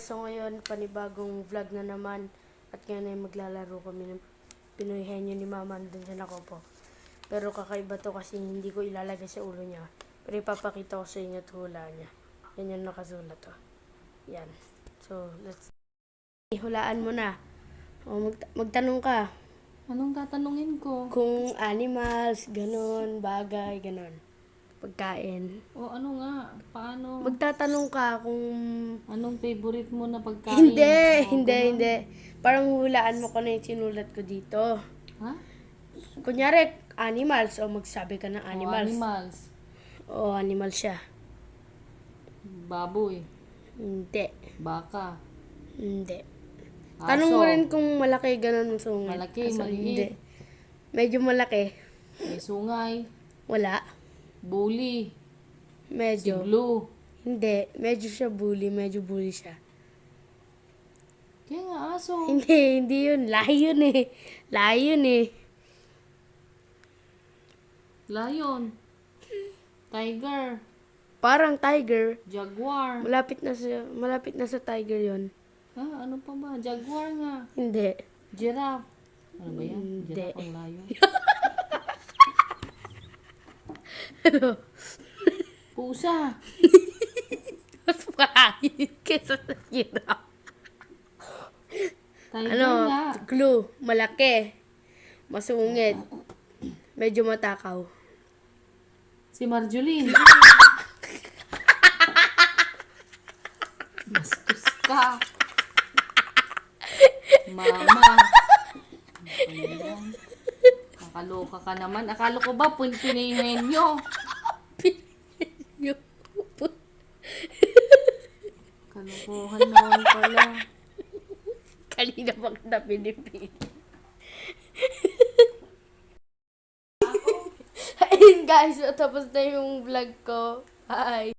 So ngayon, panibagong vlog na naman. At ngayon ay maglalaro kami ng Pinoy Henyo ni Mama. Andun siya nakopo. Pero kakaiba to kasi hindi ko ilalagay sa ulo niya. Pero ipapakita ko sa inyo at hula niya. Yan yung nakasulat to. Yan. So, let's... Hulaan mo na. O, magtanong ka. Anong tatanungin ko? Kung animals, ganon, bagay, ganon. Pagkain. O ano nga? Paano? Magtatanong ka kung... Anong favorite mo na pagkain? Hindi, O, hindi, ganun? hindi. Parang hulaan mo ko na yung sinulat ko dito. Ha? Kunyari, animals. O magsabi ka ng O, animals. animals. O, animal siya. Baboy. Hindi. Baka. Hindi. Aso. Tanong mo rin kung malaki, ganun ang sungit. Malaki, Kaso maliit. Hindi. Medyo malaki. May sungay. Wala. Bully. Medyo. Siglo. Hindi. Medyo siya bully. Medyo bully siya. Kaya nga aso. Hindi yun. Lion eh. Lion eh. Lion. Tiger. Parang tiger. Jaguar. Malapit na sa tiger yon. Ha? Ano pa ba? Jaguar nga. Hindi. Giraffe. Ano ba yan? Hindi. Giraffe ang lion. Ano? Pusa. Mas makakain kesa sa giraffe. Tiger Ano? nga. Clue. Malaki. Masungit. Medyo matakaw. Si Marjoline. Bastos ka. Mama. Ayan. Kakaloka ka naman. Akala ko ba pinihin nyo? Yung Kalokohan naman pala. kanina pa kita pinipili. Ayun guys, so tapos na yung vlog ko. Bye!